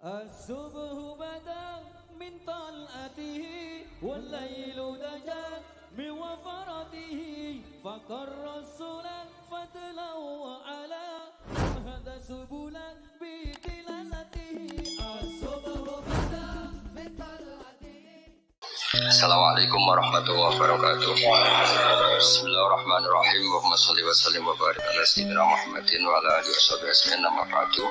الصبح بدا من طلعته والليل دجا من وفرته فقر السنن فتلو على هذا سبلا بتلالته الصبح بدا من طلعته. Assalamualaikum warahmatullahi wabarakatuh. Bismillahirrahmanirrahim. Allahumma shalli wa sallim wa barik ala sayyidina Muhammadin wa ala alihi washabihi ajmain. Amma ba'du.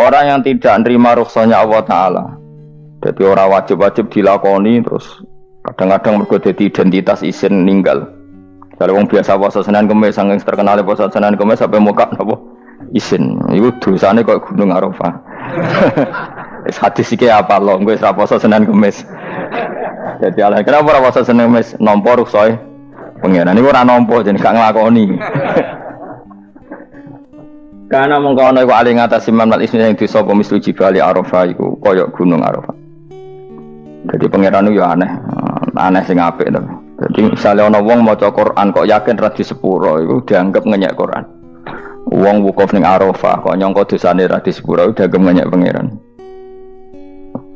Orang yang tidak menerima rukhsahnya Allah Ta'ala, jadi orang wajib-wajib dilakoni, terus kadang-kadang mergo dadi identitas isin ninggal. Kalau orang biasa puasa Senin Kamis, saking terkenal puasa Senin Kamis sampai muka napa isin, itu dosane kok gunung Arafah. Hadis iki apa lho, engko wis ra puasa Senin Kamis. Jadi ala kenapa ora puasa Senin Kamis nampa rukhsah pengenan niku ora nampa jeneng gak nglakoni. Karena mengkono iku ali ngatasi mamal ismi yang disapa mislu jibali Arafah iku kaya gunung Arafah. Jadi pangeran yo aneh sing apik to. Jadi misale ana wong maca Quran kok yakin ra di sepuro iku dianggap ngenyek Quran. Wong wukuf ning Arafah kok nyangka dosane ra di sepuro dianggap ngenyek pangeran.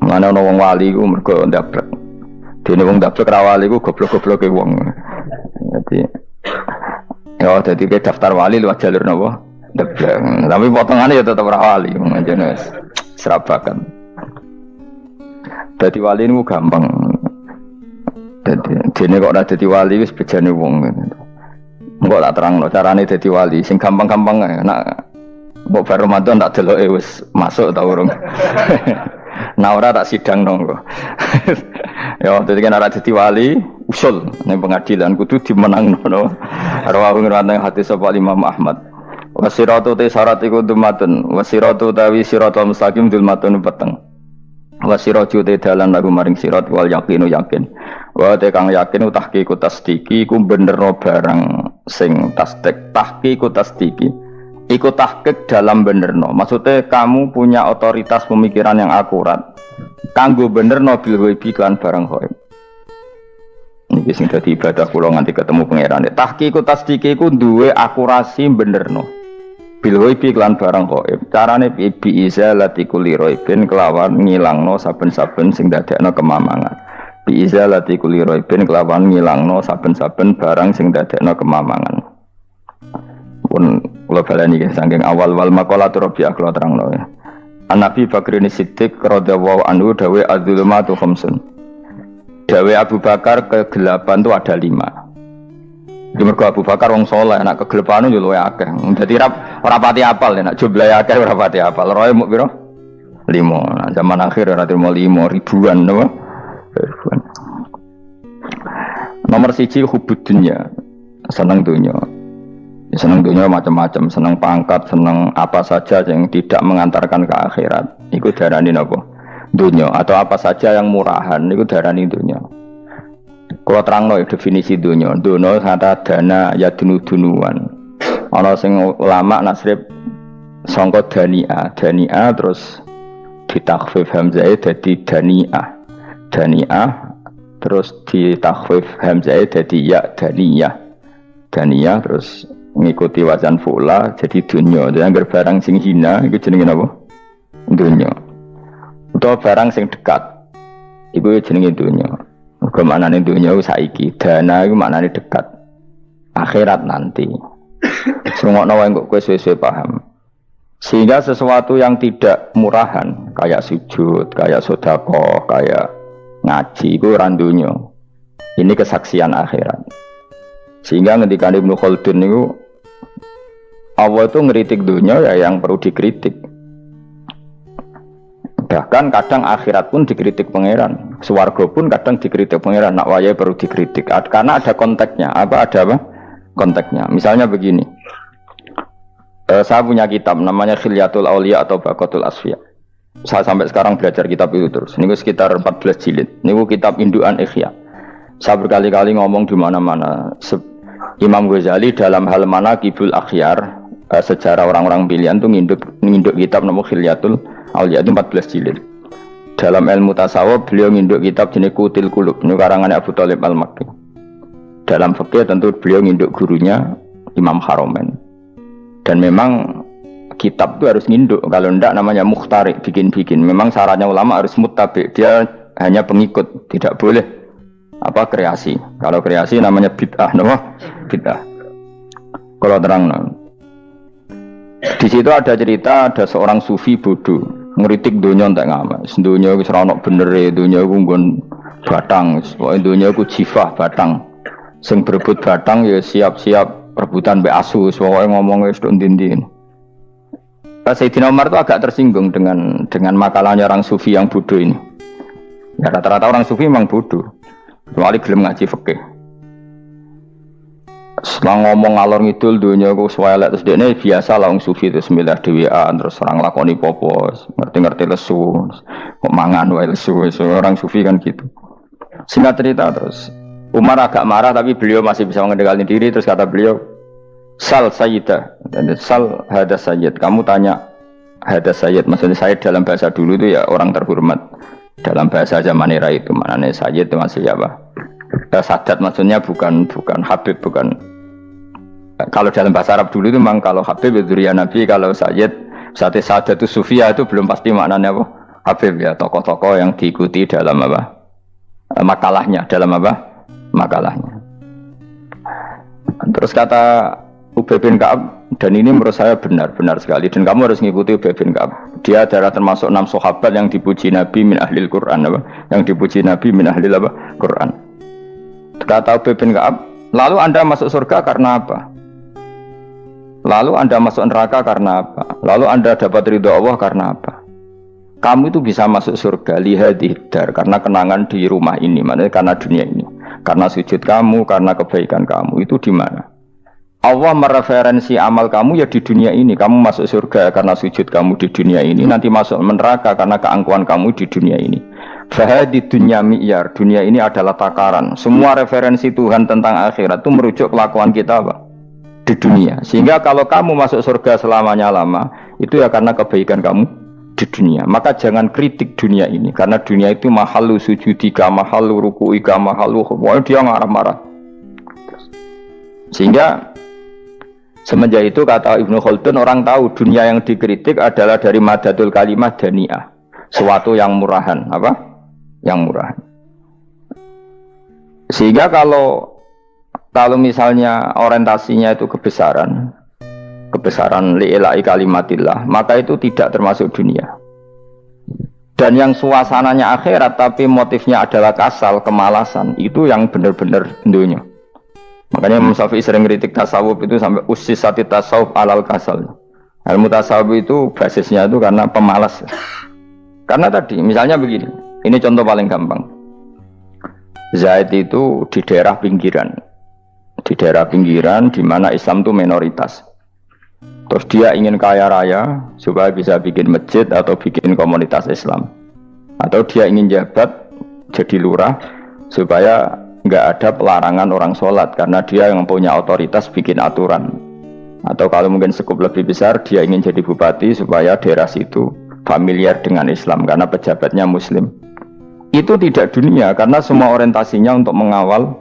Mana ana wong wali iku mergo ndablek. Dene wong ndablek ra wali iku goblok-gobloke wong. Jadi daftar wali lewat jalur napa? Tapi potongannya ya tetap wali, jenis serabakan. Jadi wali ini gampang. Jadi kok ada jadi wali wis bejane wong. Enggak tak terang no carane jadi wali. Sing gampang-gampang nak mbok bar Ramadan tak deloke wis masuk ta urung. Nah ora tak sidang nang kok. Ya dadi kan ora dadi wali usul ning pengadilan kudu dimenangno. Rawahu ngrawat hadis sapa Imam Ahmad. Wasiratu te syarat iku dumatun wasiratu tawi siratal mustaqim dumatun peteng wasiratu te dalan lagu maring sirat wal yakinu yakin wa te kang yakin tahqiqu tasdiki iku benerno barang sing tasdik tahqiqu tasdiki iku tahqiq dalam benerno maksudnya kamu punya otoritas pemikiran yang akurat kanggo benerno bil ghaibi kan barang ghaib niki sing dadi ibadah kula nganti ketemu pangerane tahqiqu tasdiki iku duwe akurasi benerno bilhoibi klan barang gaib. Carane bi izalati kulli raibin kelawan ngilangno saben-saben sing dadekno kemamangan. Bi izalati kulli raibin kelawan ngilangno saben-saben barang sing dadekno kemamangan. Pun kula baleni nggih saking awal wal maqalatur rabi'ah kula terangno ya. An-Nabi Bakrin Siddiq radhiyallahu anhu dawe adzulumatu khamsun. Dawe Abu Bakar kegelapan itu ada 5. Di mergo Abu Bakar wong saleh nek kegelepane yo luwih akeh. Dadi ora pati apal nek jumlahe akeh ora pati apal. Roe muk pira? 5. Nah, zaman akhir ora trimo 5 ribuan napa? Ribuan. Nomor 1 hubud dunya. Seneng dunya. Seneng dunya macam-macam, seneng pangkat, seneng apa saja yang tidak mengantarkan ke akhirat. Iku darani napa? Dunya atau apa saja yang murahan iku darani dunya. Kalau terangno definisi dunia, dunia kata dana ya dunuan. Ana sing ulama nasrib sangka dania terus ditakhfif hamzah dadi daniah terus ditakhfif hamzah dadi ya daniyah terus ngikuti wazan fu'la jadi dunia. Jadi anggar barang sing hina iku jenenge apa? Dunia. Utawa barang sing dekat iku jenenge dunia. Kemaknane dunia saiki, dana itu maknane dekat. Akhirat nanti. Sungokno wae kok kowe suwe-suwe paham. Sehingga sesuatu yang tidak murahan, kayak sujud, kayak sedekah, kayak ngaji iku ora dunya. Ini kesaksian akhirat. Sehingga ketika Ibnu Khaldun niku Allah itu ngeritik dunia ya yang perlu dikritik. Bahkan kadang akhirat pun dikritik pangeran, swarga pun kadang dikritik pangeran. Nak waya perlu dikritik, karena ada konteksnya. Ada apa? Konteksnya. Misalnya begini, saya punya kitab namanya Khilyatul Auliya atau Baqatul Asfiya. Saya sampai sekarang belajar kitab itu terus. Ini sekitar 14 jilid. Ini kitab indukan Ikhya. Saya berkali-kali ngomong di mana-mana. Imam Ghazali dalam hal mana Kibul Akhyar, sejarah orang-orang pilihan itu nginduk kitab nama Khilyatul Auliya itu 14 jilid. Dalam ilmu tasawuf beliau nginduk kitab jenis Qutil Qulub, ini karangan Abu Thalib Al-Makki. Dalam fikih tentu beliau nginduk gurunya Imam Haromen. Dan memang kitab itu harus nginduk. Kalau ndak namanya mukhtarik, bikin-bikin. Memang syaratnya ulama harus muttabi. Dia hanya pengikut, tidak boleh apa kreasi. Kalau kreasi namanya bid'ah, bid'ah. Kalau terang, di situ ada cerita ada seorang sufi bodoh ngeritik dunia tak ngamal. Dunia itu seronok bener, dunia itu nggon batang, dunia itu jifah batang. Sing berebut batang ya siap-siap rebutan be asu, pokoknya ngomongnya sudah ndin-ndin. Sayyidina Umar itu agak tersinggung dengan makalahnya orang sufi yang bodoh ini. Ya rata-rata orang sufi memang bodoh. Kecuali gelem ngaji fikih. Setelah ngomong ngalor ngidul dunia ku swelek terus dekne biasa lah wong sufi itu semilah dhewean terus orang lakoni popo, ngerti-ngerti lesu, kok mangan wae lesu, orang sufi kan gitu. Singkat cerita terus Umar agak marah tapi beliau masih bisa mengendalikan diri terus kata beliau Sal Sayyidah, Sal Hada Sayyid, kamu tanya Hada Sayyid, maksudnya Sayyid dalam bahasa dulu itu ya orang terhormat. Dalam bahasa zaman era itu maknanya Sayyid itu masih apa? Sadat maksudnya bukan Habib, bukan. Kalau dalam bahasa Arab dulu itu memang kalau Habib itu ya Nabi, kalau Sayyid Sadat itu Sufia itu belum pasti maknanya apa? Habib ya, tokoh-tokoh yang diikuti dalam apa? Makalahnya, dalam apa? Makalahnya. Terus kata Ubay bin Ka'ab, dan ini menurut saya benar sekali, dan kamu harus mengikuti Ubay bin Ka'ab. Dia adalah termasuk 6 sahabat yang dipuji Nabi min ahlil Quran, apa? Yang dipuji Nabi min ahlil apa? Quran. Kata Ubay bin Ka'ab, lalu Anda masuk surga karena apa? Lalu Anda masuk neraka karena apa? Lalu Anda dapat ridho Allah karena apa? Kamu itu bisa masuk surga lihadidar karena kenangan di rumah ini, maksudnya karena dunia ini. Karena sujud kamu, karena kebaikan kamu, itu di mana? Allah mereferensi amal kamu ya di dunia ini. Kamu masuk surga karena sujud kamu di dunia ini. Nanti masuk neraka karena keangkuhan kamu di dunia ini. Fahadi dunya mi'yar. Dunia ini adalah takaran. Semua referensi Tuhan tentang akhirat itu merujuk kelakuan kita apa? Di dunia. Sehingga kalau kamu masuk surga selamanya lama, itu ya karena kebaikan kamu di dunia. Maka jangan kritik dunia ini. Karena dunia itu mahalu sujudika, mahalu ruku'ika, mahalu pokoknya dia marah-marah. Sehingga semenjak itu kata Ibnu Khaldun, orang tahu dunia yang dikritik adalah dari madatul kalimah dani'ah, suatu yang murahan, apa? Yang murahan. Sehingga kalau misalnya orientasinya itu kebesaran li'ilai kalimatillah, maka itu tidak termasuk dunia. Dan yang suasananya akhirat tapi motifnya adalah kasal, kemalasan, itu yang benar-benar dunia. Makanya Imam Syafi'i sering kritik tasawuf itu sampai usisati tasawuf alal kasal. Ilmu tasawuf itu basisnya itu karena pemalas. Karena tadi misalnya begini, ini contoh paling gampang. Zaid itu di daerah pinggiran di mana Islam itu minoritas. Terus dia ingin kaya raya supaya bisa bikin masjid atau bikin komunitas Islam, atau dia ingin jabat jadi lurah supaya nggak ada pelarangan orang sholat karena dia yang punya otoritas bikin aturan. Atau kalau mungkin skup lebih besar, dia ingin jadi bupati supaya daerah situ familiar dengan Islam karena pejabatnya muslim. Itu tidak dunia karena semua orientasinya untuk mengawal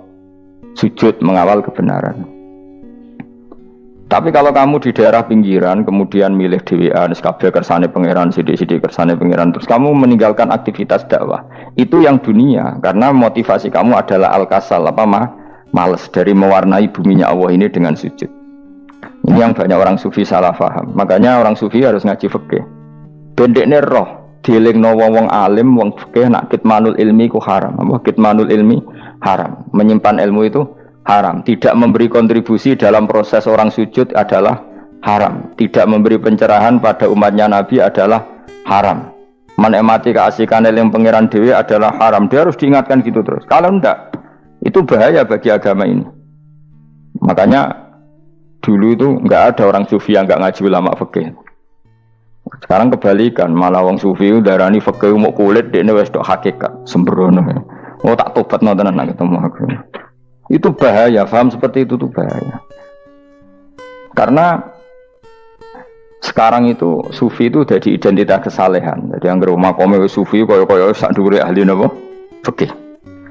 sujud, mengawal kebenaran. Tapi kalau kamu di daerah pinggiran kemudian milih DWA, kabeh kersane pangeran, sidik-sidik kersane pangeran, terus kamu meninggalkan aktivitas dakwah, itu yang dunia karena motivasi kamu adalah al-kasal, malas dari mewarnai buminya Allah ini dengan sujud. Ini yang banyak orang sufi salah paham. Makanya orang sufi harus ngaji fikih. Bendekne roh dielingno wong alim, wong fikih nak kitmanul ilmi ku haram. Kitmanul ilmi haram. Menyimpan ilmu itu haram. Tidak memberi kontribusi dalam proses orang sujud adalah haram. Tidak memberi pencerahan pada umatnya Nabi adalah haram. Menikmati keasikan eling pangeran dewi adalah haram. Dia harus diingatkan gitu terus. Kalau enggak, itu bahaya bagi agama ini. Makanya dulu itu enggak ada orang sufi yang enggak ngaji ulama fikih. Sekarang kebalikan, malah wong sufi darani fikih mau kulit dekne wis tok hakikat sembrono. Oh tak tobat nonton nak ketemu aku. Itu bahaya, paham seperti itu tuh bahaya. Karena sekarang itu sufi itu jadi identitas kesalehan. Jadi yang rumah kome sufi koyo sak dhuwure ahli napa? Fikih.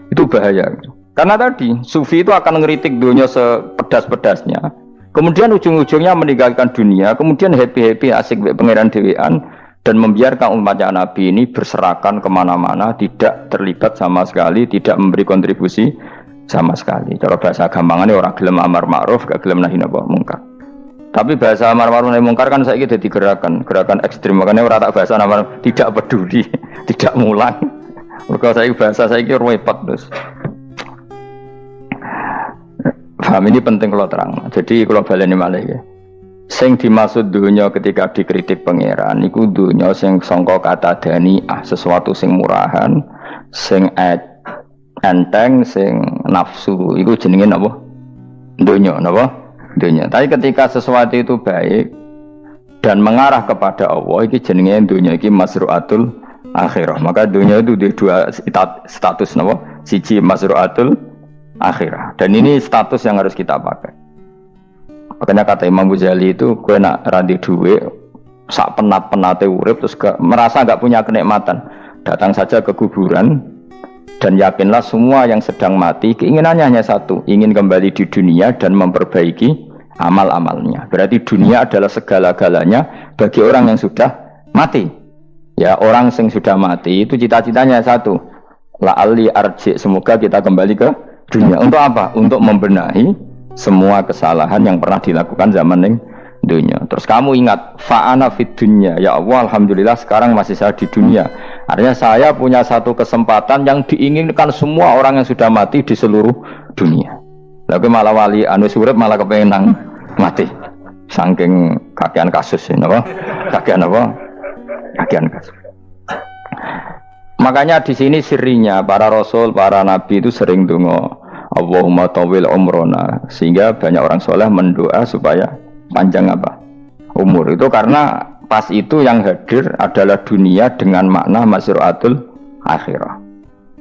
Itu bahaya. Karena tadi sufi itu akan ngeritik dunia sepedas-pedasnya. Kemudian ujung-ujungnya meninggalkan dunia, kemudian happy-happy asik pangeran dewean dan membiarkan umatnya Nabi ini berserakan kemana-mana, tidak terlibat sama sekali, tidak memberi kontribusi sama sekali. Cara bahasa gampangannya orang gelem amar ma'ruf, gak gelem nahi mungkar. Tapi bahasa amar ma'ruf nahi mungkar kan saiki dadi gerakan ekstrim, makanya orang tak bahasa amar tidak peduli, tidak mulang. Mergo saiki bahasa saiki repot terus. Paham ini penting kalau terang. Jadi kalau baleni malih ya. Sing dimaksud dunya ketika dikritik pangeran iku dunya sing sangka kata dani'ah, sesuatu sing murahan, sing enteng, sing nafsu. Iku jenenge napa? Dunya napa? Dunya. Tapi ketika sesuatu itu baik dan mengarah kepada Allah, iki jenenge dunya iki masru'atul akhirah. Maka dunya itu di dua status napa? Siji masru'atul akhirah. Dan ini status yang harus kita pakai. Makanya kata Imam Ghazali itu, gue nak randi duwe, sak penat-penate urip terus merasa gak punya kenikmatan. Datang saja ke kuburan dan yakinlah semua yang sedang mati keinginannya hanya satu, ingin kembali di dunia dan memperbaiki amal-amalnya. Berarti dunia adalah segala-galanya bagi orang yang sudah mati. Ya, orang yang sudah mati itu cita-citanya satu, la'alli arji, semoga kita kembali ke dunia. Untuk apa? Untuk membenahi semua kesalahan yang pernah dilakukan zaman ning dunia. Terus kamu ingat, fa'ana fid dunya, ya Allah alhamdulillah sekarang masih saya di dunia. Artinya saya punya satu kesempatan yang diinginkan semua orang yang sudah mati di seluruh dunia. Lalu malah wali anu urip malah kepengen nang mati. Saking kakean kasus ini, apa? Kakean apa? Kakean kasus. Makanya di sini sirinya para rasul, para nabi itu sering donga Allahumma tawil umrona, sehingga banyak orang soleh mendoa supaya panjang apa? Umur. Itu karena pas itu yang hadir adalah dunia dengan makna masru'atul akhirah.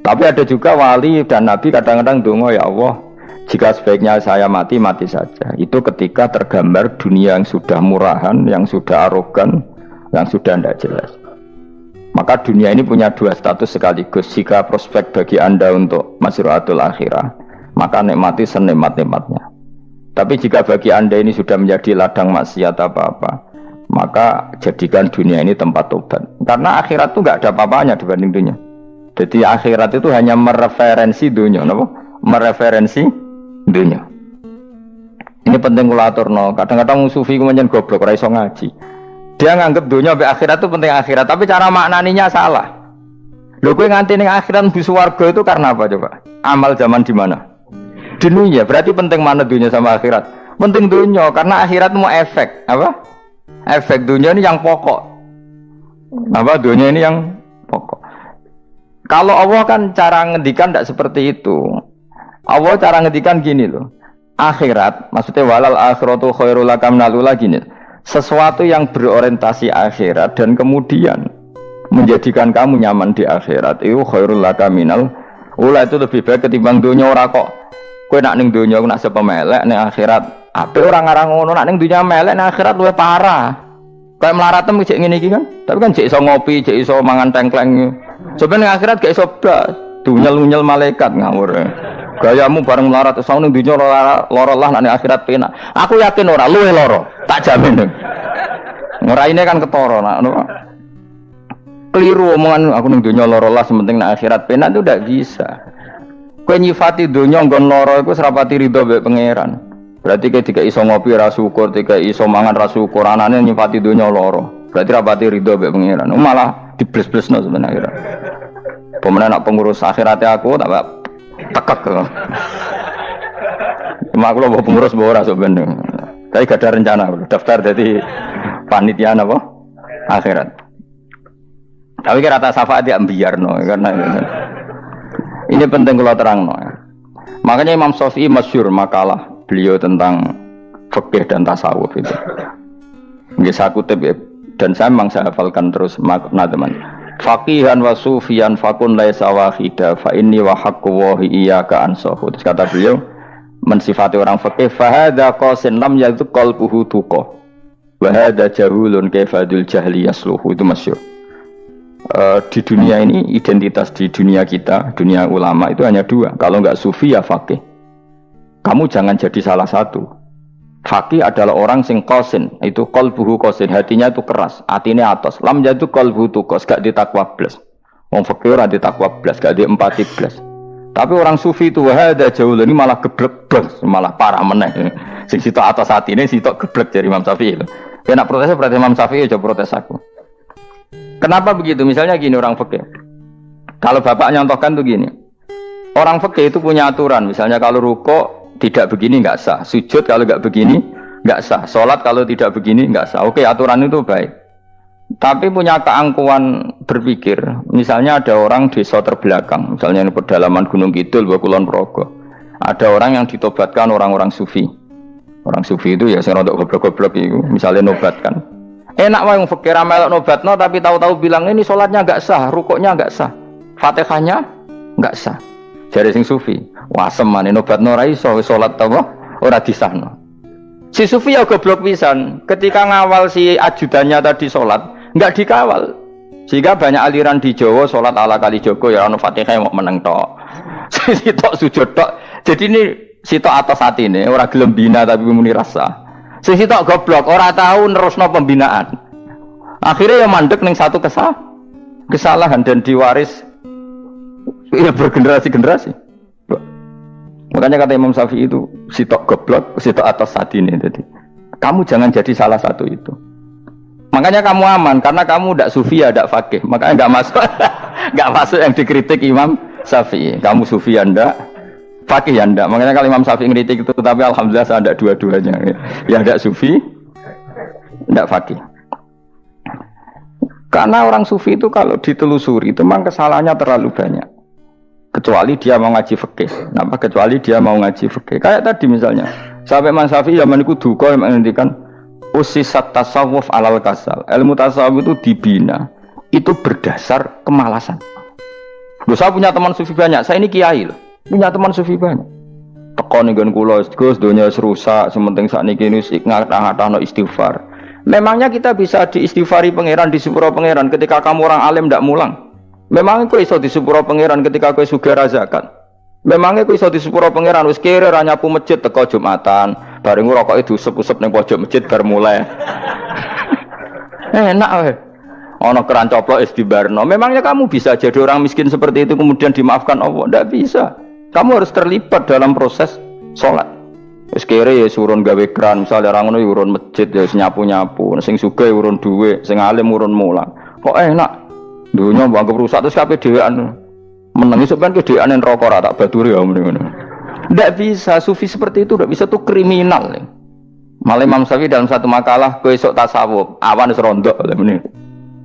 Tapi ada juga wali dan nabi kadang-kadang donga, ya Allah, jika sebaiknya saya mati, mati saja. Itu ketika tergambar dunia yang sudah murahan, yang sudah arogan, yang sudah tidak jelas. Maka dunia ini punya dua status sekaligus. Jika prospek bagi Anda untuk masru'atul akhirah, maka nikmati senikmat-nikmatnya. Tapi jika bagi Anda ini sudah menjadi ladang maksiat apa-apa, maka jadikan dunia ini tempat tobat. Karena akhirat itu nggak ada apa-apanya dibanding dunia. Jadi akhirat itu hanya mereferensi dunia, mereferensi dunia. Ini penting kula aturno. Kadang-kadang sufi ku menyen goblok ora iso ngaji. Dia nganggep dunia sampai akhirat itu penting akhirat, tapi cara maknaninya salah. Lho kowe nganti ning akhirat mlebu swarga itu karena apa coba? Amal zaman di mana? Dunia. Berarti penting mana dunia sama akhirat? Penting dunia karena akhirat mau efek, apa? Efek dunia ini yang pokok. Apa dunia ini yang pokok. Kalau Allah kan cara ngendikan tidak seperti itu. Allah cara ngendikan gini loh. Akhirat, maksudnya walal akhiratu khairul laka minal ula gini. Sesuatu yang berorientasi akhirat dan kemudian menjadikan kamu nyaman di akhirat itu khairul laka minal ula, itu lebih baik ketimbang dunia. Ora kok kowe nak ning dunia nak sepemelek ning akhirat apik ora ngarang ngono, nak ning dunia melek ning akhirat luwih parah. Kayak melaratem cek ngene iki kan. Tapi kan cek iso ngopi, cek iso mangan tengkleng. Coba ning akhirat gak iso blas, dunyel-unyel malaikat ngawur. Gayamu bareng melarat terus ning dunia lara lah nak ning akhirat penak. Aku yakin ora luwih lara, tak jamin. Ngeraine kan ketara nak keliru omongan aku ning dunia lara lah sementing nak akhirat penak itu ndak bisa. Kowe nyifati donya nggon lara iku serapati ridho mbek pangeran. Berarti kowe dikai iso ngopi ra syukur, dikai iso mangan ra syukur, anane nyifati donya lara. Berarti rapati ridho mbek pangeran. Malah dibles-blesno sebenarnya. Pemenang nak pengurus akhirate aku tak tekek kok. Cuma aku lho pengurus mbok ora sebenarnya. Tapi gak ada rencana daftar jadi panitia apa? Akhirat. Tapi kira rata syafaat ya biarno karena ini penting kalau terang no. Makanya Imam Syafi'i masyhur makalah beliau tentang fikih dan tasawuf itu. Nggih saya kutip ya, dan saya memang saya hafalkan terus makna teman. Faqihan wa sufiyan fakun laisa wahida fa inni wa haqqu wa iyyaka ansahu. Terus kata beliau mensifati orang fikih fa hadza qasin lam yazq qalbuhu tuqa. Wa hadza jahulun kaifadul jahli yasluhu, itu masyhur. Di dunia ini identitas di dunia kita, dunia ulama itu hanya dua. Kalau enggak sufi ya faqih. Kamu jangan jadi salah satu. Faqih adalah orang sing qasin, itu qalbuhu qasin, hatinya itu keras, hatinya atos. Lam jadu qalbuhu tuqas, gak ditakwa blas. Wong faqih ora ditakwa blas, gak di empati blas. Tapi orang sufi itu wahada jauh ini malah geblek blas, malah parah meneh. Sing sitok atas hatine sitok geblek dari Imam Syafi'i. Ya nak protes berarti Imam Syafi'i aja protes aku. Kenapa begitu? Misalnya gini orang fikih. Kalau bapak nyontohkan tuh gini. Orang fikih itu punya aturan. Misalnya kalau rukuk tidak begini nggak sah. Sujud kalau nggak begini nggak sah. Sholat kalau tidak begini nggak sah. Oke, aturan itu baik. Tapi punya keangkuhan berpikir. Misalnya ada orang desa terbelakang. Misalnya di pedalaman Gunung Kidul, Kulon Progo. Ada orang yang ditobatkan orang-orang sufi. Orang sufi itu ya sing rodok goblok-goblok itu. Misalnya nobatkan. Enak wae wong fikir melok nobatno tapi tahu-tahu bilang ini sholatnya enggak sah, rukuknya enggak sah, Fatihahnya enggak sah. Jare sing sufi, wasem maneh nobatno ora iso salat apa ora disahno. Si sufi ya goblok pisan, ketika ngawal si ajudannya tadi sholat enggak dikawal. Sehingga banyak aliran di Jawa sholat ala kali Joko ya ono Fatihah mau meneng tok. Sitok sujud tok. Jadi ini sitok atas atine ora gelem bina tapi muni rasa. Sing sitok goblok, ora tahu nerusno pembinaan. Akhirnya ya mandek ning satu kesalahan dan diwaris ya bergenerasi-generasi. Makanya kata Imam Syafi'i itu sitok goblok, sitok atas satine. Jadi kamu jangan jadi salah satu itu. Makanya kamu aman karena kamu ndak sufi ya ndak faqih. Makanya nggak masuk nggak masuk yang dikritik Imam Syafi'i. Kamu sufi ya ndak, faqih ya ndak. Makanya kalau Imam Syafi'i ngeritik itu, tapi alhamdulillah saya ndak dua-duanya. Yang ndak sufi, ndak faqih. Karena orang sufi itu kalau ditelusuri itu memang kesalahannya terlalu banyak. Kecuali dia mau ngaji fikih. Kenapa? Kecuali dia mau ngaji fikih. Kayak tadi misalnya, sampai Imam Syafi'i zaman itu duka yang menghentikan usisat tasawuf alal kasal. Ilmu tasawuf itu dibina, itu berdasar kemalasan. Loh, saya punya teman sufi banyak. Saya ini kiai loh. Punya teman sufi banyak. Tekon nggon kula Gus donya rusak, sementing sakniki wis ngatah-ngatahno istighfar. Memangnya kita bisa diistighfari pangeran, disepuro pangeran ketika kamu orang alim ndak mulang? Memangnya kowe iso disepuro pangeran ketika kowe sugih zakat? Memangnya kowe iso disepuro pangeran wis kere ra nyapu masjid teko Jumatan, bareng ngrokoke diusep-usep ning pojok masjid bar mulai. Enak wae. Ana keran coplok wis dibarno. Memangnya kamu bisa jadi orang miskin seperti itu kemudian dimaafkan Allah? Ndak bisa. Kamu harus terlibat dalam proses sholat. Wis kere ya urun gawe keran, misale ora ngono ya urun masjid ya nyapu-nyapu, sing sugih urun dhuwit, sing alim urun mulang. Kok enak? Dunya mbok anggap rusak terus kabeh dhewean. Menengi sampean kedheweane neraka ora tak baturi ya ngono. Ndak bisa, sufi seperti itu ndak bisa, tuh kriminal. Malah Imam Syafi'i dalam satu makalah kowe esuk tasawuf, awan wis rondok ngene.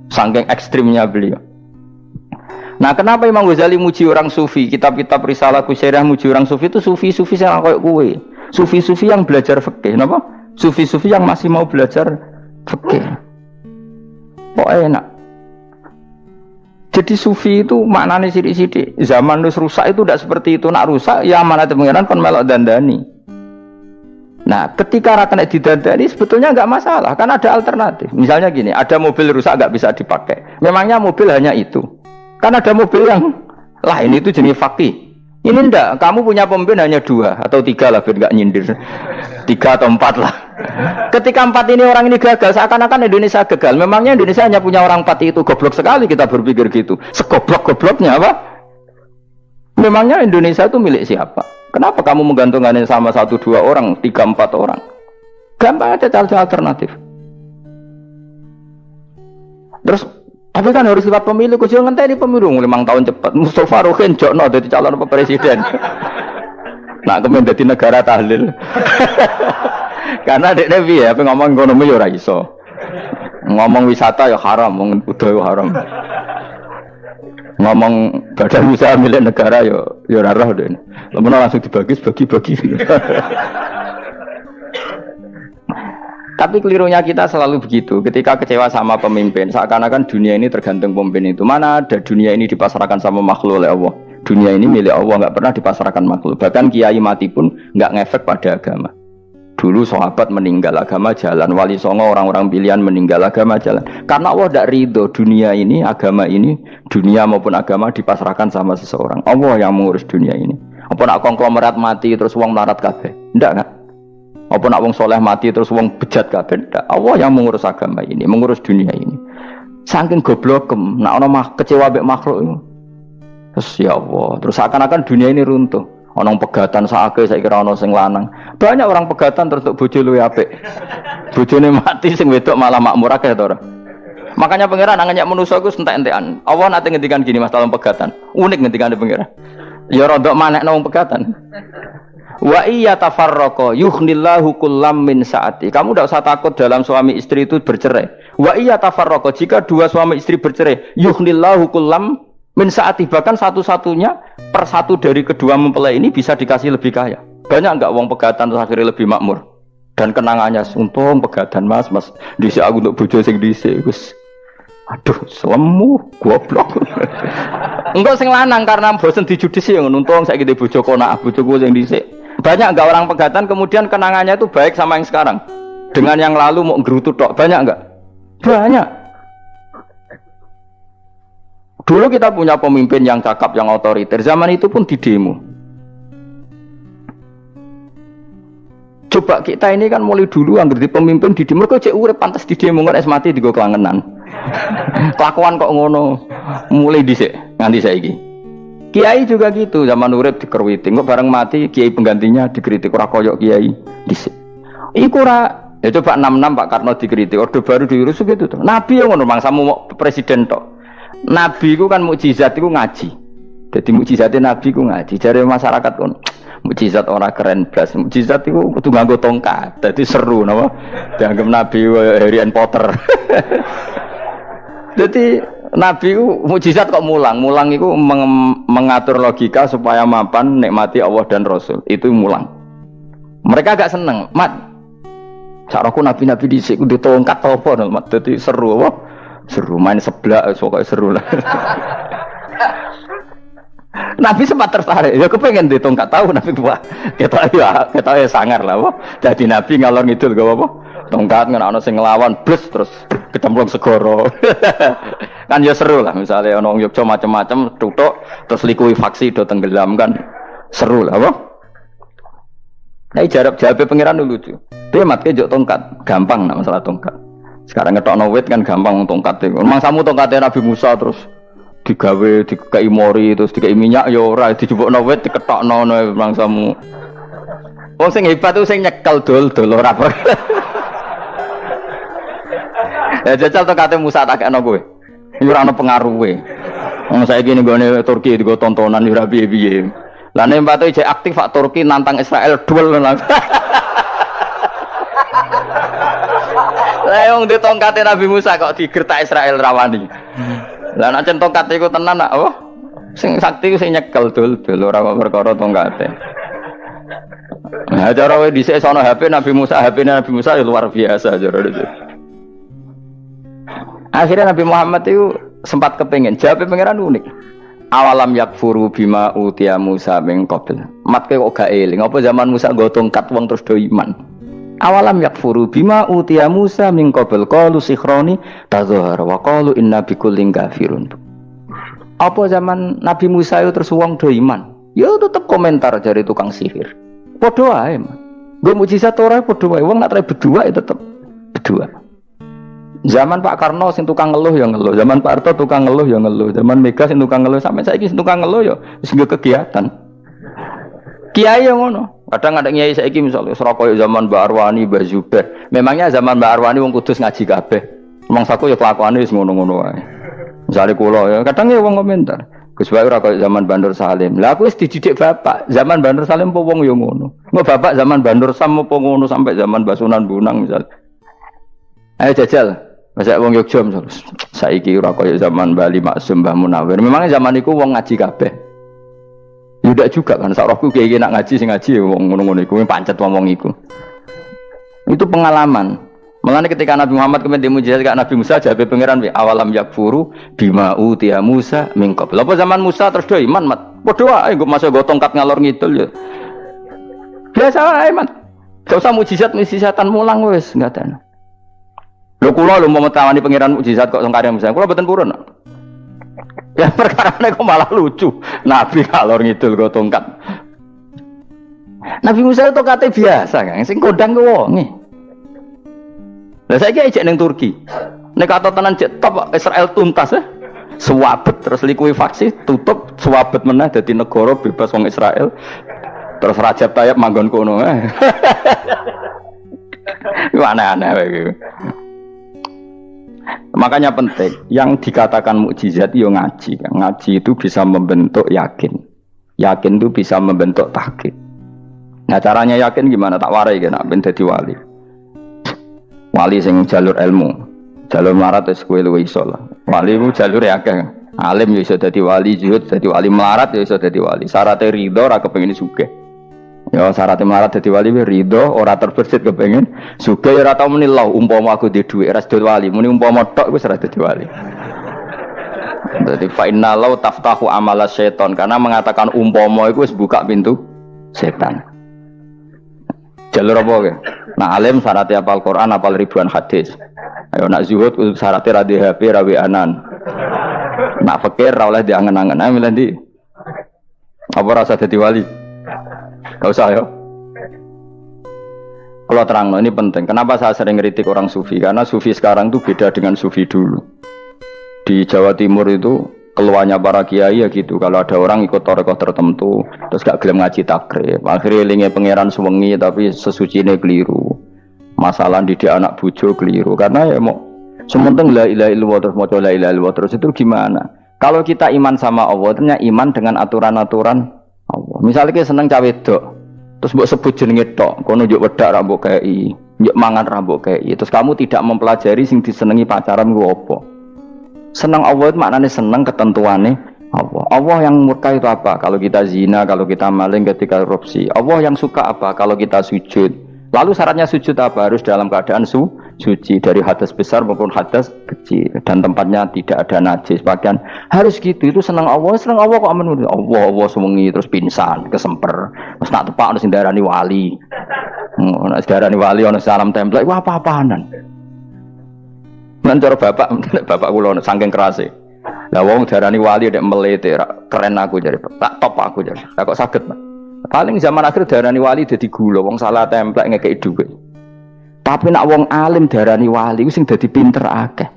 Saking ekstrimnya beliau. Nah, kenapa Imam Ghazali muji orang sufi? Kitab-kitab risalah Qusairiyah muji orang sufi itu sufi-sufi yang kayak kowe. Sufi-sufi yang belajar fikih, napa? Sufi-sufi yang masih mau belajar fikih. Kok enak? Jadi sufi itu maknanya sidik-sidik. Zaman wis rusak itu tidak seperti itu. Nak rusak ya amanat pengiran kon melok dandani. Nah, ketika ra kena didandani sebetulnya enggak masalah, kan ada alternatif. Misalnya gini, ada mobil rusak enggak bisa dipakai. Memangnya mobil hanya itu. Kan ada mobil yang lain itu jenis faqih. Ini enggak, kamu punya pemimpin hanya 2 atau 3 lah biar enggak nyindir. 3 atau 4 lah. Ketika 4 ini orang ini gagal, seakan-akan Indonesia gagal. Memangnya Indonesia hanya punya orang 4 itu, goblok sekali kita berpikir gitu. Segoblok-gobloknya apa? Memangnya Indonesia itu milik siapa? Kenapa kamu menggantungkannya sama 1-2 orang, 3-4 orang? Gampang aja cari alternatif. Terus tapi kan harus lewat pemilu, kok jangan ngenteni pemilu 5 tahun cepat. Mustafa Rohin jokno dadi calon presiden. Nah, kemudian dadi negara tahlil. Karena dekne piye apa ngomong ekonomi ya ora iso. Ngomong wisata ya haram, ngomong budaya haram. Ngomong badan usaha milik negara ya ora roh dene. Lemene langsung dibagi-bagi. Tapi kelirunya kita selalu begitu. Ketika kecewa sama pemimpin, seakan-akan dunia ini tergantung pemimpin itu. Mana ada dunia ini dipasrahkan sama makhluk oleh Allah. Dunia ini milik Allah, nggak pernah dipasrahkan makhluk. Bahkan kiai mati pun nggak ngefek pada agama. Dulu sahabat meninggal agama jalan, wali songo orang-orang pilihan meninggal agama jalan. Karena Allah tidak ridho dunia ini, agama ini, dunia maupun agama dipasrahkan sama seseorang. Allah yang mengurus dunia ini. Apa nak konglomerat mati terus uang melarat kabeh? Enggak kan? Apa nak wong soleh mati terus wong bejat kabeh? Allah yang mengurus agama ini, mengurus dunia ini. Saking goblokem, nak ono kecewa mbek makhluk itu. Terus ya Allah, terus seakan-akan dunia ini runtuh. Ono pegatan sakake saya kira ono sing lanang. Banyak orang pegatan terus bojo luwe apik. Bojone mati sing wedok malah makmur akeh to ora. Makanya pangeran nganyak manusa iku entek-entekan. Allah nate ngendikan gini Mas dalam pegatan. Unik ngendikane pangeran. Ya rodok manekno wong pegatan. Wa iya tafarraqa yughnillahu kullam min saati. Kamu tidak usah takut dalam suami istri itu bercerai. Wa iya tafarraqa, jika dua suami istri bercerai, yughnillahu kullam min saati, bahkan satu-satunya per satu dari kedua mempelai ini bisa dikasih lebih kaya. Banyak enggak wong pegatan terus akhirnya lebih makmur? Dan kenangannya untung pegatan Mas dhisik aku untuk bojo sing dhisik wis. Aduh, selemu goblok. Enggak sing lanang karena bosen dijudisi yang untung saiki di bojo konak bojoku sing dhisik. Banyak enggak orang pegatan kemudian kenangannya itu baik sama yang sekarang. Dengan yang lalu mau gerutu tok, banyak enggak? Banyak. Dulu kita punya pemimpin yang cakap, yang otoriter. Zaman itu pun di demo. Coba kita ini kan mulai dulu anggar di pemimpin di demo. Mereka cek urip pantas di demo, nggak es mati di go kelangenan. Kelakuan kok ngono. Mulai dhisik nganti saiki. Kiai juga gitu, zaman urip dikerwiti, kok bareng mati kiai penggantinya dikritik ora koyok kiai dhisik. Iku ora ya coba 66 Pak Karno dikritik, orde baru diurus gitu tuh. Nabi yang ngono mangsamu mau presiden tok. Nabi ku kan mukjizat iku ngaji. Dadi mukjizate Nabi ku ngaji. Jare masyarakat kon mukjizat ora keren blas. Mukjizat iku kudu nganggo tongkat. Dadi seru napa? Dianggap Nabi Harry Potter. Dadi Nabi itu mukjizat kok mulang itu mengatur logika supaya mapan nikmati Allah dan Rasul itu mulang. Mereka agak seneng, mat. Caraku nabi-nabi dhisik ku ditongkat apa mat dadi seru apa? Seru main seblak pokoke seru lah. Nabi sempat tertarik, ya kepengen ditongkat tahu Nabi wah ketok ya sangar lah apa. Jadi Nabi ngalor ngidul gak apa? Tongkat ngene ana sing nglawan blus terus kecemplung segoro. Kan ya seru lah misalnya ono Yogyo macam-macam tutuk terus likuifaksi do tenggelam kan seru lah apa. Nah jawab pangeran lucu. Dia matke njuk tongkat gampang nak masalah tongkat. Sekarang ngetokno wit kan gampang tongkat iku. Mangsamu tongkatnya Nabi Musa terus digawe dikai mori terus dikai minyak ya ora dijupukno wit diketokno mangsamu. Wong sing hebat itu sing nyekel dol ora apa. Ya jajal tongkate Musa tak kena kowe. Ini ora ana pengaruhe. Wong saiki ning gone Turki digo tontonan ora piye-piye. Lah nek mbate jek aktif Pak Turki nantang Israel duel lan. Lah wong di tongkate Nabi Musa kok digertak Israel rawani. Lah nek tongkate iku tenan nak oh sing sakti sing nyekel dul ora kok perkara tongkate. Nah cara wae dhisik sono HP Nabi Musa ya luar biasa cara itu. Akhirnya Nabi Muhammad itu sempat kepengen jawab pangeran unik. Awalam yakfuru bima utiya Musa min qabl. Matke kok gak eling apa zaman Musa nggo tongkat wong terus do iman. Awalam yakfuru bima utiya Musa min qabl qalu sikhroni tazahara wa qalu inna bikullin kafirun. Apa zaman Nabi Musa itu terus wong do iman? Ya tetep komentar dari tukang sihir. Padha wae. Nggo mukjizat ora padha wae wong nak tre berdua ya tetep berdua. Zaman Pak Karno sing tukang ngeluh ya ngeluh, zaman Pak Harto tukang ngeluh ya ngeluh, zaman Mega sing tukang ngeluh sampai saiki sing tukang ngeluh ya wis nggo kegiatan. Kiai yang ngono. Kadang ada kiai saiki misalnya Surabaya zaman Mbak Arwani, Mbak Zubair. Memangnya zaman Mbak Arwani wong kudus ngaji kabeh. Mangsaku ya kelakuane wis ngono-ngono wae. Misale kula ya kadang ya wong komentar. Gus Bae ora kaya zaman Bandur Salim. Lah aku wis dididik bapak, zaman Bandur Salim apa wong ya ngono. Engko bapak zaman Bandur Sam apa ngono sampai zaman Basunan Bunang misal. Ayo jajal. Masa wong Yogyo saiki ora kaya zaman Bali Maksum Mbah Munawir. Memangnya zaman iku wong ngaji kabeh. Ya ndak juga kan sak rohku kiye nak ngaji sing ngaji wong ngono-ngono iku pancet wong iku. Itu pengalaman. Mulane ketika Nabi Muhammad kemudian dimujizat karo Nabi Musa jabe pangeran wi awalam yakfuru bima utiya Musa min qabl. Apa zaman Musa terus do iman mat. Padha wae nggo masuk go tongkat ngalor ngidul ya. Biasa wae mat. Gak usah mujizat-mujizatan mulang wis enggak ada. Lho kula lho mau tawani pangeran mukjizat kok sangkare Musa. Kula mboten purun. Ya perkarane kok malah lucu. Nabi kalor ngidul go tongkat. Nabi Musa itu kate biasa kan, sing kondang ku wonge. Lah saiki ejek ning Turki. Nek kata tenan jek top Israel tuntas ya. Swabet terus likuifaksi tutup swabet meneh dadi negara bebas wong Israel. Terus Rajab Tayyip manggon kono. Aneh-aneh begitu. Makanya penting yang dikatakan mukjizat yo ngaji. Ngaji itu bisa membentuk yakin. Yakin itu bisa membentuk tahqiq. Nah caranya yakin gimana? Tak warai kan ben dadi wali. Wali sing jalur ilmu. Jalur melarat wis kowe luwih iso lah. Wali ku jalur akeh. Alim yo iso dadi wali, zuhud dadi wali, melarat yo iso dadi wali. Syaratnya ridho ora kepengin sugih. Ya syaratnya melarat dadi wali ridho ora terbersit kepengin sugih ya ora tau muni lho umpama aku di dhuwit ora dadi wali, muni umpama tok wis ora dadi wali. Berarti fa inna law taftahu amala syaiton karena mengatakan umpama iku wis buka pintu setan. Jalur apa ke? Nah alim syaratnya hafal Quran, hafal ribuan hadis. Ayo nak zuhud syaratnya radhi HP, rawi anan. Nak fakir ra oleh diangen-angen. Ayo milih ndi? Apa rasa dadi wali? Gak usah ya. Kalau terang, ini penting. Kenapa saya sering ngeritik orang sufi? Karena sufi sekarang itu beda dengan sufi dulu. Di Jawa Timur itu keluarnya para kiai ya gitu. Kalau ada orang ikut torekoh tertentu, terus gak gelem ngaji takrib. Akhirnya linge pangeran suwengi tapi sesucine keliru. Masalah didik anak bojo keliru. Karena ya mau sementing la ilaha illallah terus maca la ilaha illallah terus itu gimana? Kalau kita iman sama Allah, ternyata iman dengan aturan-aturan Allah. Misalnya kita seneng cawe wedok, terus mbok sebut jenenge tok, kono njuk wedak ra mbok kei, njuk mangan ra mbok kei. Terus kamu tidak mempelajari sing disenengi pacaran ku apa? Seneng Allah itu maknanya seneng ketentuannya Allah. Allah yang murka itu apa? Kalau kita zina, kalau kita maling, ketika korupsi. Allah yang suka apa? Kalau kita sujud. Lalu syaratnya sujud apa? Harus dalam keadaan suci dari hadas besar maupun hadas kecil dan tempatnya tidak ada najis. Bahkan harus gitu. Itu seneng Allah kok aman. Allah sewengi terus pingsan, kesemper. Terus nak tepak ono sing darani wali. Ono darani wali ono salam template. Wah apa-apaanan. Mentor bapak kula saking kerase. Lah wong darani wali nek melete keren aku jare. Tak top aku jare. Lah kok saged, Pak? Paling zaman akhir darani wali dadi gula, wong salah templek ngekeki dhuwit. Tapi nak wong alim darani wali ku sing dadi pinter akeh.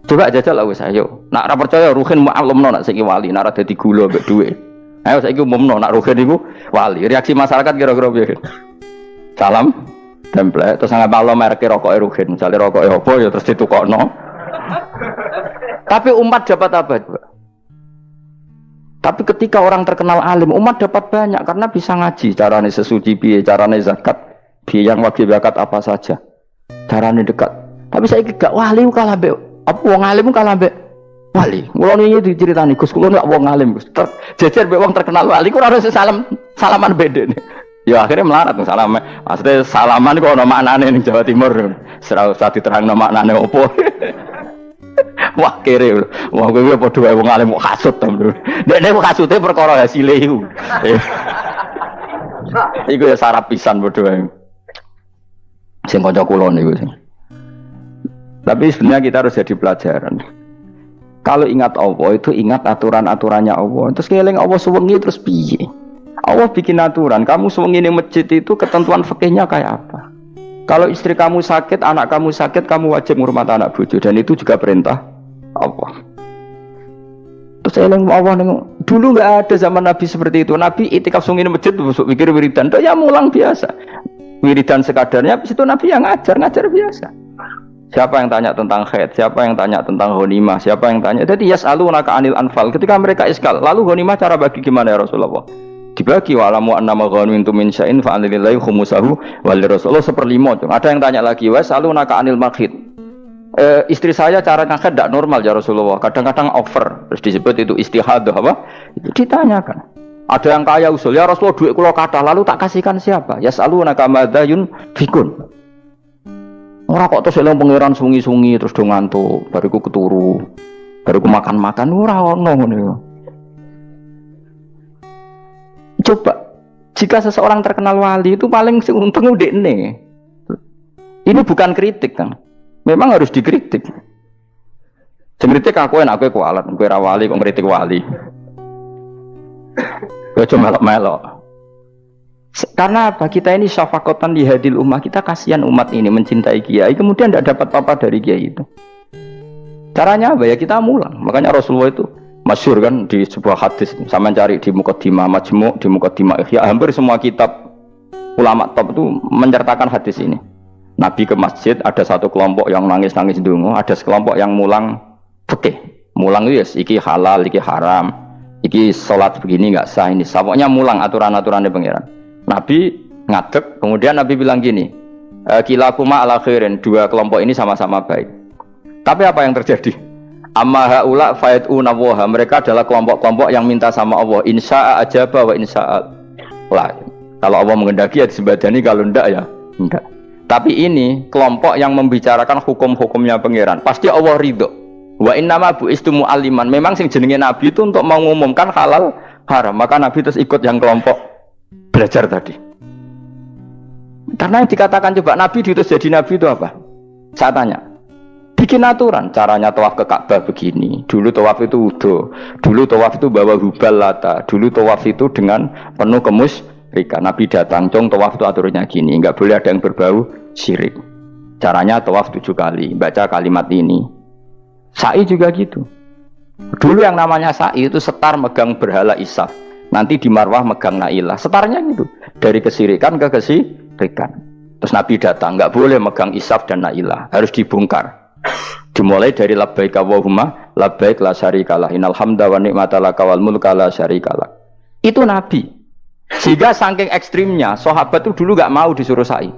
Coba jajal lah wis ayo. Nak ora percaya Ruhin mu'allimno nak saiki wali, nak ora dadi gula mbek dhuwit. Ayo saiki umumno nak Ruhin iku wali. Reaksi masyarakat kira-kira piye? Salam template terus ngapa lo merek rokoke Ruhin. Misale rokoke apa ya terus ditukokno. Tapi umat dapat apa? Tapi ketika orang terkenal alim, umat dapat banyak karena bisa ngaji. Carane sesuci piye, carane zakat, piye yang wajib zakat apa saja. Carane dekat. Tapi saya gak wali kalah mbek apa wong alim kalah mbek wali. Kula niki diceritani Gus, kula nek wong alim Gus. Jejer mbek wong terkenal wali ku ora salaman beda nih. Ya akhirnya melarat salam. Maksudnya salaman kok ono maknane ning Jawa Timur. Ora usah diterangno maknane opo. Wah kere, wah kowe padha wae wong alim kok kasut to. Nek kasute perkara hasile iku. Iku ya sarap pisan padha wae. Sing kanca kula niku sing. Tapi sebenarnya kita harus jadi pelajaran. Kalau ingat Allah itu ingat aturan-aturannya Allah. Terus keling Allah suwengi terus piye? Allah bikin aturan. Kamu suwengi ning masjid itu ketentuan fikihnya kayak apa? Kalau istri kamu sakit, anak kamu sakit, kamu wajib ngurmat anak bojo dan itu juga perintah Allah. Terus eling Allah dulu nggak ada zaman Nabi seperti itu. Nabi itikaf sungi masjid besok pikir wiridan, ya mulang biasa. Wiridan sekadarnya, habis itu Nabi yang ngajar biasa. Siapa yang tanya tentang haid, siapa yang tanya tentang ghanimah, siapa yang tanya. Jadi yas'alunaka 'anil anfal. Ketika mereka iskal, lalu ghanimah cara bagi gimana ya Rasulullah? Dibagi wa'lamu annama ghanimtum min syai'in fa lillahi khumusahu wa lirrasul 1/5. Ada yang tanya lagi, was'alunaka 'anil makhid. Istri saya cara ngakad tidak normal ya Rasulullah. Kadang-kadang over. Terus disebut itu istihadah apa? Itu ditanyakan. Ada yang kaya usul, ya Rasulullah duit kula kathah lalu tak kasihkan siapa? Yas'alunaka madza yunfikun. Ora kok terus eling pangeran sungi-sungi terus do ngantuk, bariku keturu. Bariku makan-makan ora ono ngono. Coba, jika seseorang terkenal wali itu paling untung udekne. Ini bukan kritik kan. Memang harus dikritik. Sing kritik aku enak kowe kualat, kowe ra wali kok kritik wali. Kowe cuma melok-melok. Karena apa? Kita ini syafaqatan li hadil ummah, kita kasihan umat ini mencintai kiai, kemudian tidak dapat apa-apa dari kiai itu. Caranya apa ya? Kita mulang. Makanya Rasulullah itu masyhur kan di sebuah hadis, sama cari di Muqaddimah Majmu', di Muqaddimah Ihya, hampir semua kitab ulama top itu menceritakan hadis ini. Nabi ke masjid, ada satu kelompok yang nangis-nangis ndonga, ada sekelompok yang mulang fikih. Mulang itu ya, iki halal, iki haram, iki sholat begini nggak sah, ini pokoknya mulang aturan-aturannya pangeran. Nabi ngadeg, kemudian Nabi bilang gini, kilakuma ala khairin, dua kelompok ini sama-sama baik. Tapi apa yang terjadi? Amma haula fayatuna waha, mereka adalah kelompok-kelompok yang minta sama Allah, insya'a ajaba wa insya'a la. Kalau Allah mengendaki ya disembadani, kalau enggak ya enggak. Tapi ini kelompok yang membicarakan hukum-hukumnya pangeran, pasti Allah ridho. Wa innama bu'istu mu'alliman, memang sing jenenge Nabi itu untuk mengumumkan halal haram, maka Nabi terus ikut yang kelompok belajar tadi. Karena yang dikatakan coba Nabi diutus jadi Nabi itu apa? Saya tanya, bikin aturan, caranya tawaf ke Ka'bah begini, dulu tawaf itu wudu, dulu tawaf itu bawa hubal lata, dulu tawaf itu dengan penuh kemusyrikan. Nabi datang, cong tawaf itu aturannya gini, enggak boleh ada yang berbau syirik. Caranya tawaf 7 kali, baca kalimat ini. Sa'i juga gitu. Dulu yang namanya sa'i itu setar megang berhala Isaf, nanti di Marwah megang Nailah, setarnya gitu, dari kesirikan ke kesirikan. Terus Nabi datang, nggak boleh megang Isaf dan Nailah, harus dibongkar. Dimulai dari labbaik Allahumma labbaik la syarikalah innal hamda wa ni'mata laka wal mulka la syarikalah. Itu Nabi. Sehingga saking ekstrimnya sahabat itu dulu nggak mau disuruh sa'i.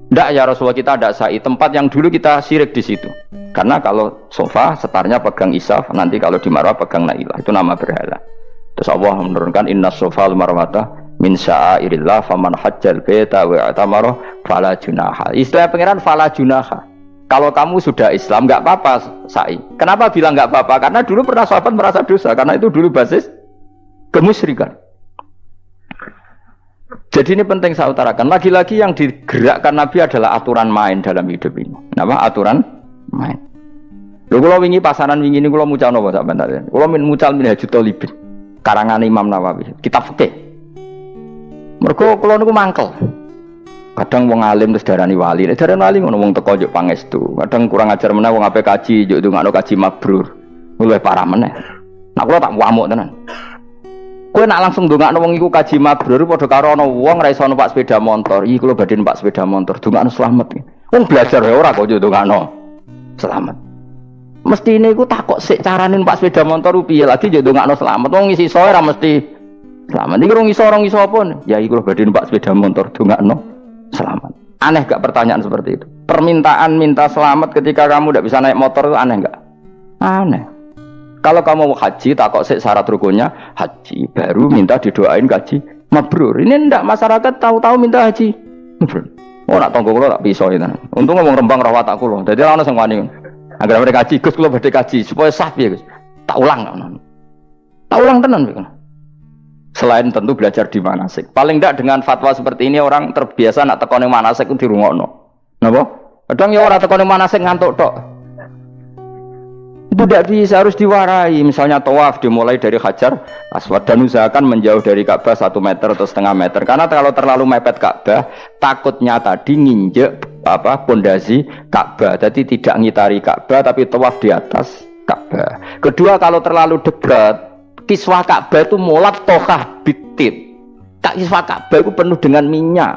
Nggak ya Rasulullah, kita ada sa'i, tempat yang dulu kita syirik di situ. Karena kalau sofa setarnya pegang Isaf, nanti kalau di Marwah pegang Nailah, itu nama berhala. Terus Allah menurunkan inna sofal marwata min sya'airillah faman hajjal baita wa atamara fala junaha. Istilah pangeran fala junaha. Kalau kamu sudah Islam nggak apa-apa sa'i. Kenapa bilang nggak apa-apa? Karena dulu pernah sahabat merasa dosa, karena itu dulu basis kemusyrikan. Jadi ini penting saya utarakan. Lagi-lagi yang digerakkan Nabi adalah aturan main dalam hidup ini. Nama aturan main. Lho kula wingi pasaran wingi ini kula mucal napa sak bentar. Kula mucal Minhajul Thalibin. Karangan Imam Nawawi, kitab fikih. Mergo kula niku mangkel. Kadang wong alim terus darani wali, nek darani wali ngono wong teko njuk pangestu. Kadang kurang ajar meneh wong ape kaji njuk ndongakno kaji mabrur. Luwih parah meneh. Nah kula tak wamuk tenan. Kowe nak langsung ndongakno wong iku kaji mabrur padha karo ana wong ra iso numpak sepeda motor. Iki kula badhe numpak sepeda motor, ndongakno slamet. Wong belajar wae ora kok njuk ndongakno slamet. Mesti ini ku takok sik carane numpak sepeda motor piye lagi njuk ndongakno slamet. Wong isi iso ora mesti slamet. Iki rong iso apa? Ya iki kula badhe numpak sepeda motor ndongakno selamat. Aneh gak pertanyaan seperti itu? Permintaan minta selamat ketika kamu tidak bisa naik motor itu aneh gak? Aneh. Kalau kamu mau haji, takok sik syarat rukunnya haji, baru minta didoain haji mabrur. Ini ndak masyarakat tahu-tahu minta haji mabrur. Oh nak tonggo kula tak piso itu. Untung ngomong Rembang rawat tak kula. Dadi ana sing wani. Agar mereka haji, Gus kula badhe haji supaya sah piye Gus. Tak ulang. Tak ulang tenan Gus. Selain tentu belajar di manasik. Paling tidak dengan fatwa seperti ini orang terbiasa nak tekone manasik itu dirungokno. Napa? Kadang ya ora tekone manasik ngantuk tok. Itu tidak bisa, harus diwarai. Misalnya tawaf dimulai dari Hajar Aswad dan usahakan menjauh dari Ka'bah 1 meter atau setengah meter. Karena kalau terlalu mepet Ka'bah, takutnya tadi nginjek pondasi Ka'bah. Jadi tidak ngitari Ka'bah tapi tawaf di atas Ka'bah. Kedua, kalau terlalu dekat, kiswah Ka'bah itu mulat tohah bitit. Kiswah Ka'bah itu penuh dengan minyak.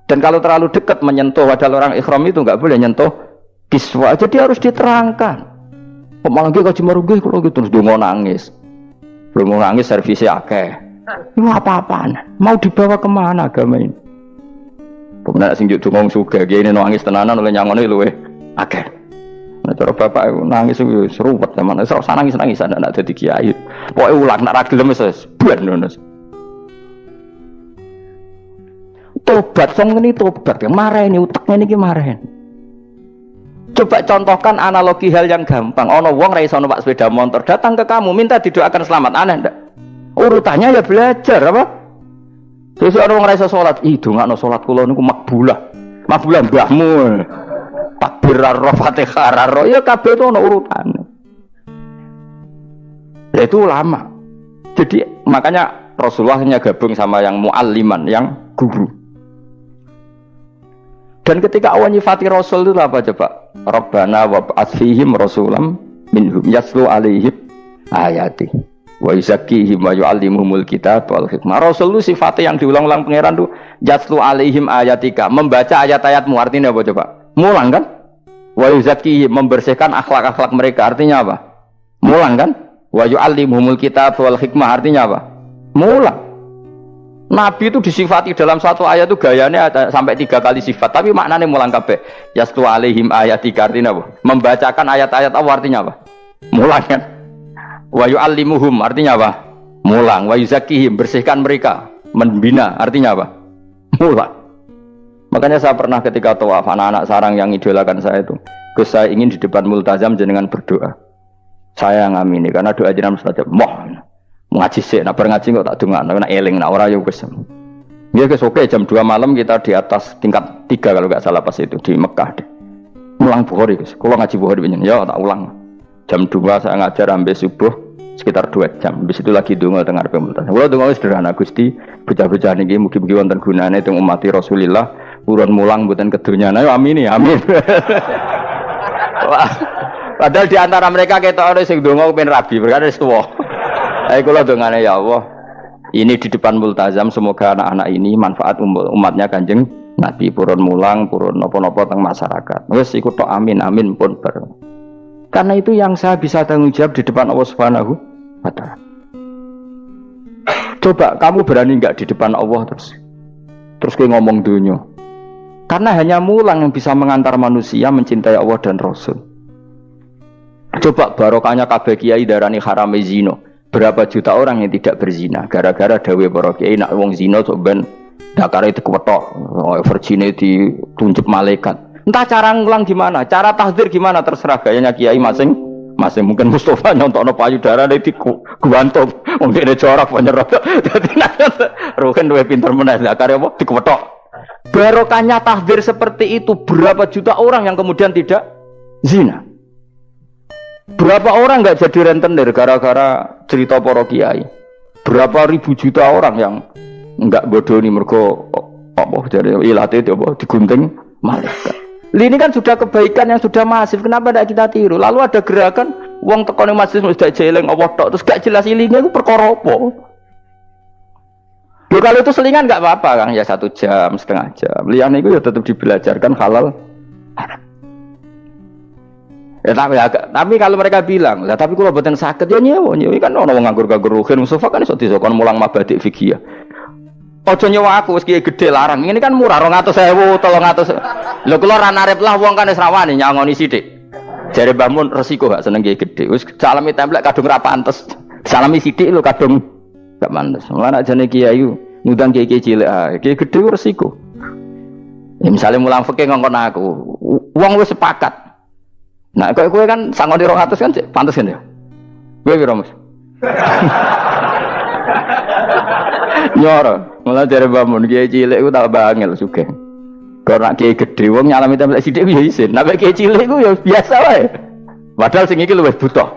Dan kalau terlalu dekat menyentuh, padahal orang ikhram itu nggak boleh nyentuh kiswah. Jadi harus diterangkan. Malah gue kaji marugi kalau gitu terus dongo nangis. Belum nangis servisnya akeh. Ini apa-apaan? Mau dibawa kemana agama ini? Kemudian sing juk dongo suga, dia ini nangis tenanan oleh nyangone luwe akeh. Nah cara bapak nangis itu seruwet zaman. Serasa nangis anak dadi kiai. Pokoke ulang nak ra gelem wis buan ngono. Tobat sing ngene tobat ya mareni utekne niki mareni. Coba contohkan analogi hal yang gampang. Ono wong ra iso numpak sepeda motor datang ke kamu minta didoakan selamat, aneh ndak? Urutannya ya belajar apa? Terus ono wong ra iso salat, ih dongakno salat kula niku makbulah. Makbulah mbahmu. Takbir ar Fatihah ar ya kabeh itu ono urutane. Itu ulama. Jadi makanya Rasulullah hanya gabung sama yang mualliman, yang guru. Dan ketika Allah nyifati Rasul itu apa coba? Rabbana wab'ats fihim rasulam minhum yatlu alaihim ayati wa yuzakkihim wa yu'allimuhumul kitab wal hikmah. Rasul itu sifatnya yang diulang-ulang pangeran tuh yatlu alaihim ayatika, membaca ayat-ayatmu, artinya apa coba? Mulang kan? Wa yuzakkihim, membersihkan akhlak-akhlak mereka, artinya apa? Mulang kan? Wa yu'allimuhumul kitab wal hikmah, artinya apa? Mulang. Nabi itu disifati dalam satu ayat itu gayanya ada sampai 3 kali sifat, tapi maknanya mulang kabeh. Yaslu alaihim ayatika, artinya apa? Membacakan ayat-ayat Allah, artinya apa? Mulang kan? Wa yu'allimuhum, artinya apa? Mulang. Wa yuzakkihim, bersihkan mereka, membina, artinya apa? Mulang. Makanya saya pernah ketika tawaf, anak-anak sarang yang idolakan saya itu, Gus, saya ingin di depan multazam jenengan berdoa. Saya yang ngamini karena doa jenengan mustajab. Ngaji sih, nak ngaji kok tak dengar, nak eling, nak ora ya wis. Ya guys, oke, jam 2 malam kita di atas tingkat 3 kalau nggak salah pas itu di Mekah. Ulang Bukhari guys, kalau ngaji Bukhari begini, ya tak ulang. Jam 2 saya ngajar sampai subuh sekitar 2 jam. Habis itu lagi donga tengah pemultasan. Kalau donga sederhana Gusti, bocah-bocah niki mugi-mugi wonten gunane teng umati Rasulillah, urun mulang mboten kedunyane. Ayo amin ya, amin. Padahal di antara mereka ketok ana sing donga kepen rabi, berkata wis tuwa. Ayo kula dongane ya Allah, ini di depan multazam semoga anak-anak ini manfaat umatnya Kanjeng Nabi, purun mulang, purun napa-napa teng masyarakat. Wis iku tok amin amin pun bar. Karena itu yang saya bisa tanggung jawab di depan Allah Subhanahu wa taala. Coba kamu berani enggak di depan Allah terus kowe ngomong dunya. Karena hanya mulang yang bisa mengantar manusia mencintai Allah dan Rasul. Coba barokahnya kabeh kiai darani harame zina. Berapa juta orang yang tidak berzina gara-gara dawe para kiai nak wong zina sok ben dakare dikewetok, virgine ditunjuk malaikat. Entah cara ngulang gimana, cara tahdzir gimana terserah gayanya kiai masing-masing. Mungkin Mustafa nyontokno payudara di guanto, wong dene jorok penyerot. Dadi nek rohen luwih pinter meneh dakare apa dikewetok. Barokahnya tahdzir seperti itu, berapa juta orang yang kemudian tidak zina. Berapa orang nggak jadi rentenir gara-gara cerita para kiai? Berapa ribu juta orang yang nggak bodoni mergo apa jadi ilate itu apa digunting malaikat. Ini kan sudah kebaikan yang sudah masif. Kenapa tidak kita tiru? Lalu ada gerakan wong tekone masjid sudah jeleng apa tok terus gak jelas ilinge itu perkara apa? Loh, kalau itu selingan nggak apa-apa Kang, ya 1 jam, setengah jam. Liyane itu ya tetap dibelajarkan halal. Ya, tapi kalau mereka bilang, lah tapi kalau buatan sakit ya nyewa kan orang nganggur-nganggur ruhin Mustafa kan iso disokon mulang mabadik fikih. Ojo nyewa aku wis kiye gede larang. Ini kan murah 200.000, 300. Lho kula ra narep lah wong kan wis rawani nyangoni sithik. Jare Mbah Mun resiko gak seneng kiye gede. Wis salami templek kadung ra pantes. Salami sithik lho kadung gak pantes. Mulane jane kiai ngundang kiai cilik ah, kiai gede resiko. Ya misalnya mulang fikih ngongkon aku, wong wis sepakat. Nah, kowe kan sangon di 200 kan pantes kan ya? Kowe piro, Mas? Nyoro, malah jare bangun kiai cilik ku tak bangel sugih. Kok nek kiai gedhe wong nyalami templek sithik ya isin. Nek kiai cilik ku ya biasa wae. Padahal sing iki luwih butuh.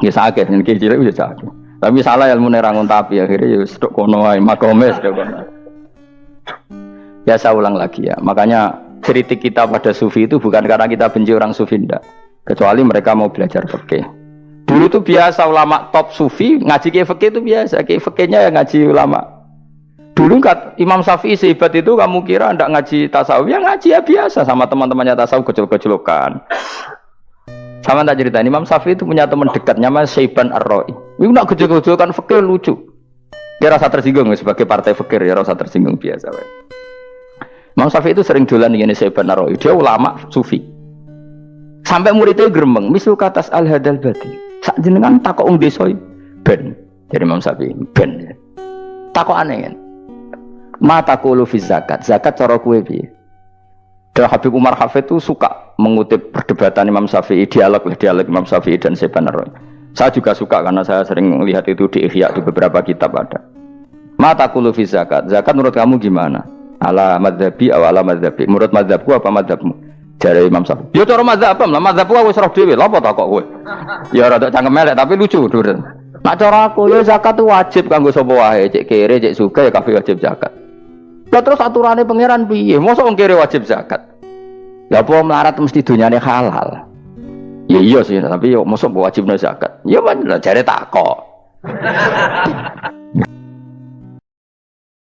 Ya sakit, nek kiai cilik ya sakit. Tapi salah ilmune ra ngontapi akhirnya ya sedok kono wae, makome sedok kono. Ya saya ulang lagi ya. Makanya kritik kita pada sufi itu bukan karena kita benci orang sufi, enggak. Kecuali mereka mau belajar fikih. Dulu itu biasa ulama top sufi ngaji kiai fikih itu biasa. Kiai fikihnya yang ngaji ulama. Dulu kan Imam Syafi'i sehebat itu kamu kira enggak ngaji tasawuf? Ya ngaji ya biasa sama teman-temannya tasawuf kecil-kecilokan. Sama tak cerita Imam Syafi'i itu punya teman dekat namanya Syaiban Ar-Ra'i. Itu nak kecil-kecilokan fikih lucu. Dia rasa tersinggung sebagai partai fikih ya rasa tersinggung biasa. Imam Syafi'i itu sering dolan ngene Syaiban Ar-Ra'i. Dia ulama sufi. Sampai muridnya gremeng, misal katas al-hadal bati. Sak jenengan takok wong desa ben. Dari Imam Syafi'i ben. Takok aneh kan. Mata qulu fi zakat. Zakat cara kowe piye? Dan Habib Umar Hafid itu suka mengutip perdebatan Imam Syafi'i, dialog Imam Syafi'i dan Syaiban Ar-Ra'i. Saya juga suka karena saya sering melihat itu di Ihya di beberapa kitab ada. Mata qulu fi zakat. Zakat menurut kamu gimana? Ala madzhabi atau ala madzhabi. Menurut madzhabku apa madzhabmu? Jare Imam Syafi'i. Ya cara madzhab apa? Lah madzhabku wis roh dhewe. Lha apa tak kok kowe? Ya rada cangkem elek tapi lucu, Dur. Nek cara aku ya zakat itu wajib kanggo sapa wae, cek kere, cek sugih ya kabeh wajib zakat. Lah terus aturannya pangeran piye? Mosok wong kere wajib zakat. Ya apa melarat mesti dunyane halal. Ya iya sih, tapi yo mosok wajibna zakat. Ya jare takok.